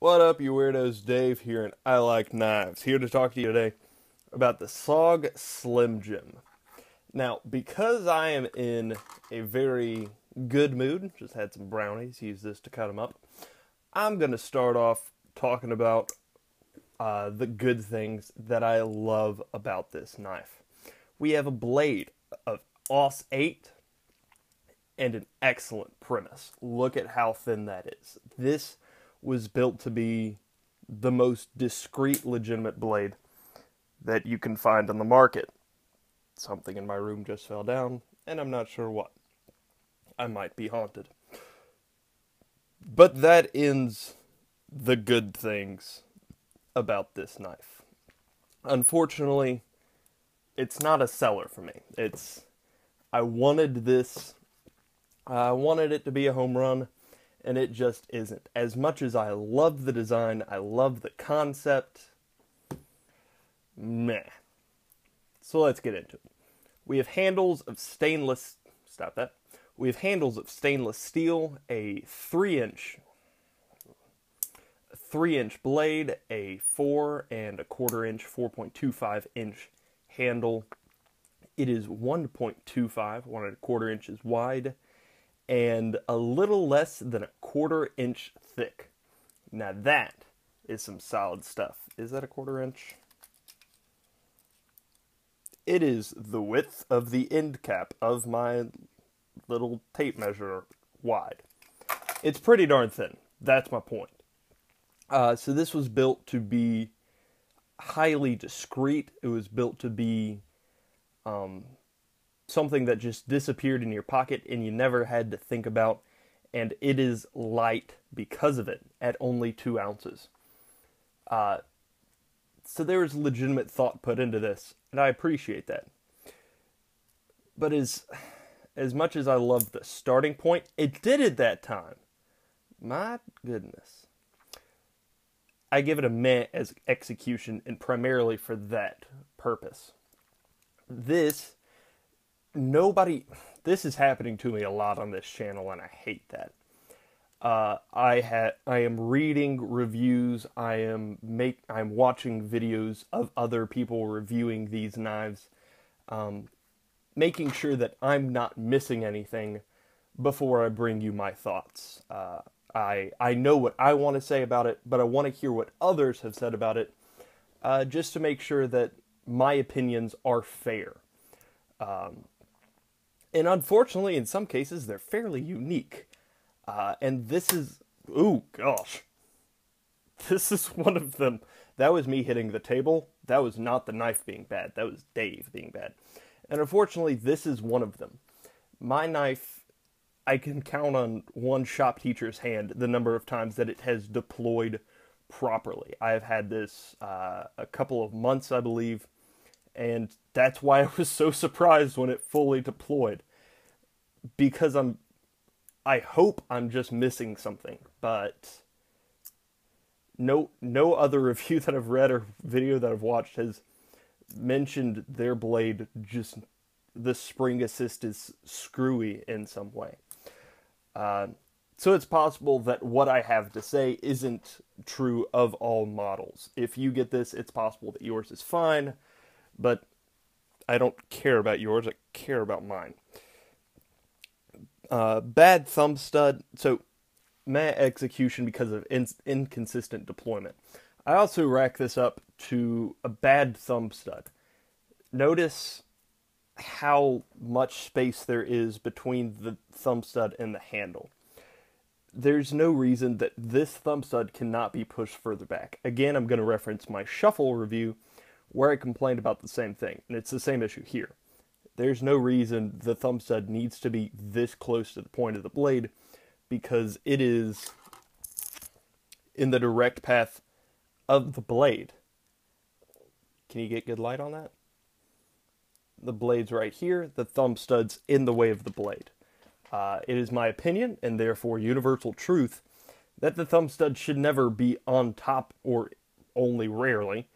What up, you weirdos? Dave here, and I Like Knives. Here to talk to you today about the SOG SlimJim. Now, because I am in a very good mood, just had some brownies, used this to cut them up, I'm going to start off talking about the good things that I love about this knife. We have a blade of AUS 8 and an excellent premise. Look at how thin that is. This was built to be the most discreet, legitimate blade that you can find on the market. Something in my room just fell down, and I'm not sure what. I might be haunted. But that ends the good things about this knife. Unfortunately, it's not a seller for me. I wanted this, I wanted it to be a home run, and it just isn't. As much as I love the design, I love the concept, meh. So let's get into it. We have handles of stainless, We have handles of stainless steel, a 3-inch blade, a 4 and a quarter inch, 4.25 inch handle. It is 1.25, 1 and a quarter inches wide, and a little less than a quarter inch thick. Now that is some solid stuff. Is that a quarter inch? It is the width of the end cap of my little tape measure wide. It's pretty darn thin. That's my point. So this was built to be highly discreet. It was built to be something that just disappeared in your pocket and you never had to think about, and it is light because of it at only 2 ounces. So there is legitimate thought put into this, and I appreciate that. But as much as I love the starting point, it did at that time. My goodness. I give it a meh as execution, and primarily for that purpose. This is happening to me a lot on this channel, and I hate that. I am reading reviews. I am watching videos of other people reviewing these knives, making sure that I'm not missing anything before I bring you my thoughts. I know what I want to say about it, but I want to hear what others have said about it, just to make sure that my opinions are fair. And unfortunately, in some cases, they're fairly unique. And this is, ooh, gosh. This is one of them. That was me hitting the table. That was not the knife being bad. That was Dave being bad. And unfortunately, this is one of them. My knife, I can count on one shop teacher's hand the number of times that it has deployed properly. I have had this a couple of months, I believe. And that's why I was so surprised when it fully deployed. Because I hope I'm just missing something, but no other review that I've read or video that I've watched has mentioned their blade, just the spring assist is screwy in some way. So it's possible that what I have to say isn't true of all models. If you get this, it's possible that yours is fine, but I don't care about yours, I care about mine. Bad thumb stud, so meh execution because of inconsistent deployment. I also rack this up to a bad thumb stud. Notice how much space there is between the thumb stud and the handle. There's no reason that this thumb stud cannot be pushed further back. Again, I'm going to reference my shuffle review where I complained about the same thing, and it's the same issue here. There's no reason the thumb stud needs to be this close to the point of the blade, because it is in the direct path of the blade. Can you get good light on that? The blade's right here, the thumb stud's in the way of the blade. It is my opinion, and therefore universal truth, that the thumb stud should never be on top, or only rarely,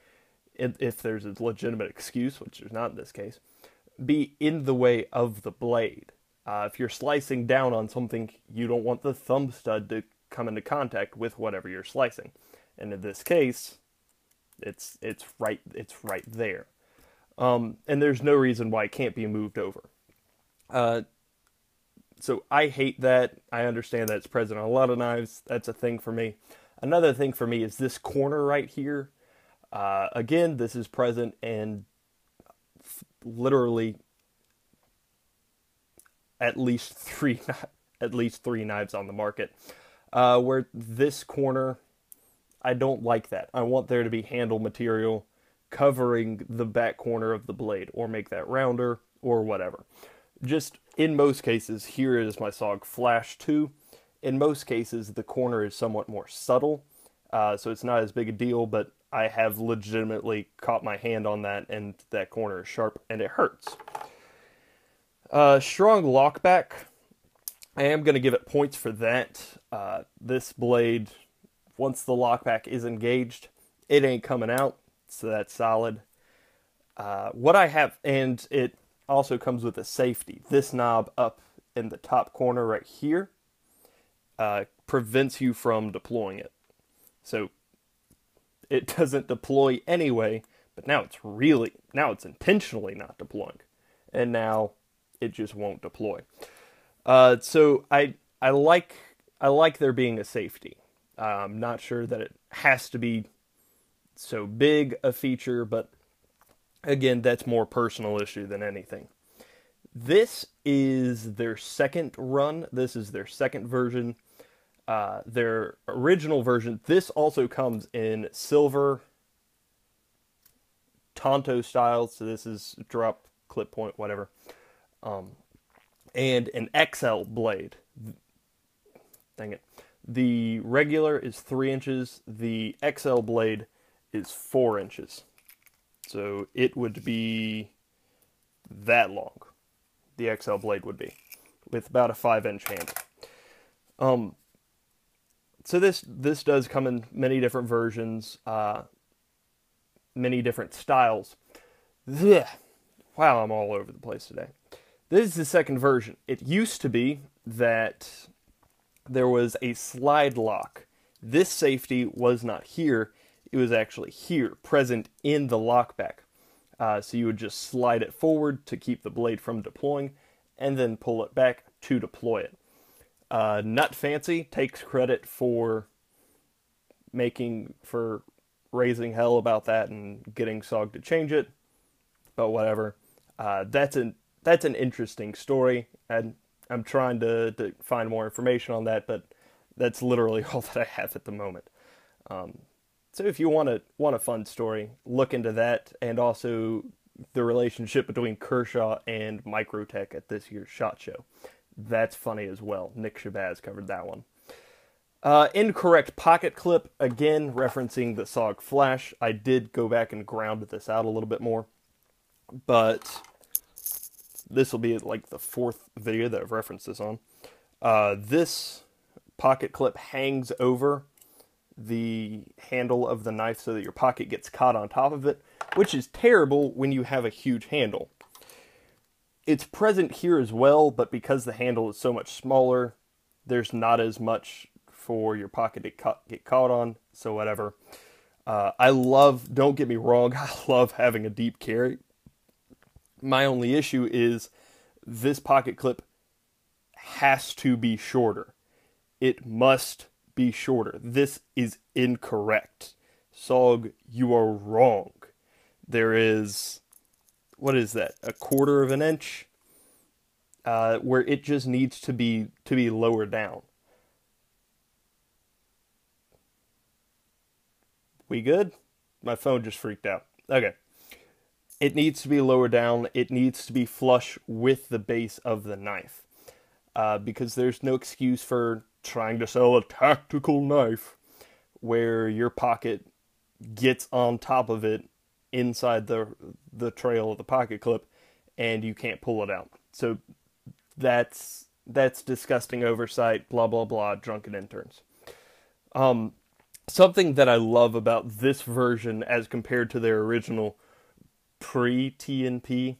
if there's a legitimate excuse, which there's not in this case, be in the way of the blade. If you're slicing down on something, you don't want the thumb stud to come into contact with whatever you're slicing. And in this case, it's right there. And there's no reason why it can't be moved over. So I hate that. I understand that it's present on a lot of knives. That's a thing for me. Another thing for me is this corner right here. Again, this is present in literally at least three knives on the market. Where this corner, I don't like that. I want there to be handle material covering the back corner of the blade, or make that rounder, or whatever. Just in most cases, here is my SOG Flash 2. In most cases, the corner is somewhat more subtle, so it's not as big a deal, but I have legitimately caught my hand on that, and that corner is sharp, and it hurts. Strong lockback. I am going to give it points for that. This blade, once the lockback is engaged, it ain't coming out, so that's solid. What I have, and it also comes with a safety. This knob up in the top corner right here prevents you from deploying it. So it doesn't deploy anyway, but now it's intentionally not deploying. And now it just won't deploy. So I like there being a safety. I'm not sure that it has to be so big a feature, but again, that's more personal issue than anything. This is their second run. This is their second version. Their original version, this also comes in silver Tonto style, so this is drop, clip point, whatever. And an XL blade. Dang it. The regular is 3 inches. The XL blade is 4 inches. So it would be that long. The XL blade would be, with about a 5-inch handle. So this does come in many different versions, many different styles. Ugh. Wow, I'm all over the place today. This is the second version. It used to be that there was a slide lock. This safety was not here. It was actually here, present in the lockback. So you would just slide it forward to keep the blade from deploying, and then pull it back to deploy it. Nut Fancy takes credit for raising hell about that and getting SOG to change it, but whatever. That's an interesting story, and I'm trying to find more information on that, but that's literally all that I have at the moment. So if you want a fun story, look into that, and also the relationship between Kershaw and Microtech at this year's SHOT Show. That's funny as well. Nick Shabazz covered that one. Incorrect pocket clip, again, referencing the SOG Flash. I did go back and ground this out a little bit more, but this will be like the 4th video that I've referenced this on. This pocket clip hangs over the handle of the knife so that your pocket gets caught on top of it, which is terrible when you have a huge handle. It's present here as well, but because the handle is so much smaller, there's not as much for your pocket to get caught on, so whatever. Don't get me wrong, I love having a deep carry. My only issue is this pocket clip has to be shorter. It must be shorter. This is incorrect. SOG, you are wrong. There is, what is that, 1/4 of an inch? Where it just needs to be lower down. We good? My phone just freaked out. Okay. It needs to be lower down. It needs to be flush with the base of the knife. Because there's no excuse for trying to sell a tactical knife where your pocket gets on top of it inside the trail of the pocket clip and you can't pull it out. So that's disgusting oversight, blah, blah, blah, drunken interns. Something that I love about this version as compared to their original pre-TNP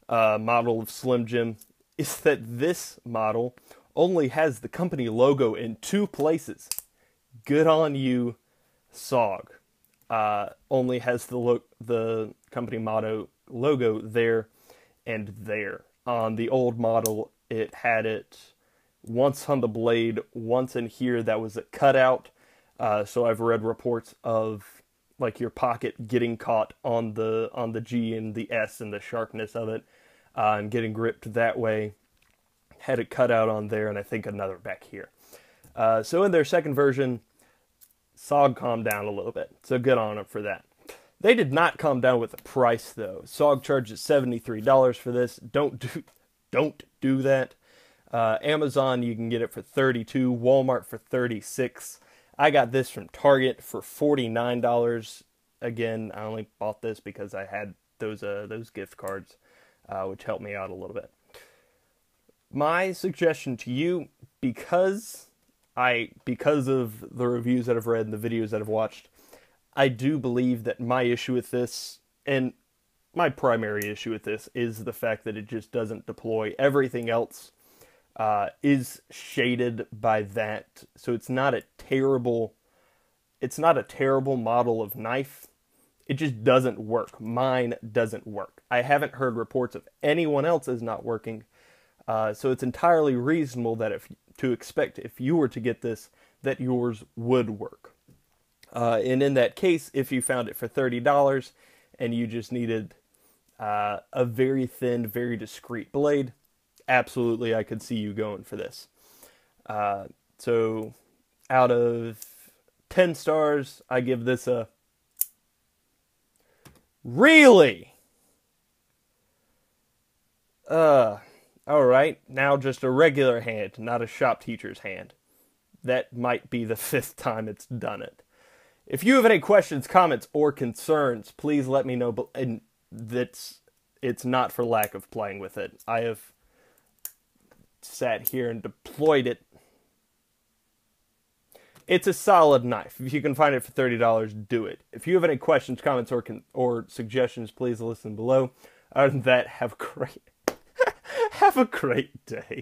model of SlimJim is that this model only has the company logo in 2 places. Good on you, SOG. Only has the company motto logo there and there. On the old model, it had it once on the blade, once in here that was a cutout. So I've read reports of like your pocket getting caught on the G and the S and the sharpness of it, and getting gripped that way. Had it cut out on there, and I think another back here. So in their second version, SOG calmed down a little bit. So good on them for that. They did not calm down with the price though. SOG charges $73 for this. Don't do that. Amazon, you can get it for $32. Walmart for $36. I got this from Target for $49. Again, I only bought this because I had those gift cards, which helped me out a little bit. My suggestion to you, because of the reviews that I've read and the videos that I've watched, I do believe that my issue with this, and my primary issue with this, is the fact that it just doesn't deploy. Everything else is shaded by that, so it's not a terrible model of knife. It just doesn't work. Mine doesn't work. I haven't heard reports of anyone else's not working, so it's entirely reasonable that to expect if you were to get this, that yours would work. And in that case, if you found it for $30 and you just needed a very thin, very discreet blade, absolutely, I could see you going for this. So out of 10 stars, I give this a really? Alright, now just a regular hand, not a shop teacher's hand. That might be the 5th time it's done it. If you have any questions, comments, or concerns, please let me know. And it's not for lack of playing with it. I have sat here and deployed it. It's a solid knife. If you can find it for $30, do it. If you have any questions, comments, or suggestions, please listen below. Other than that, have a great day.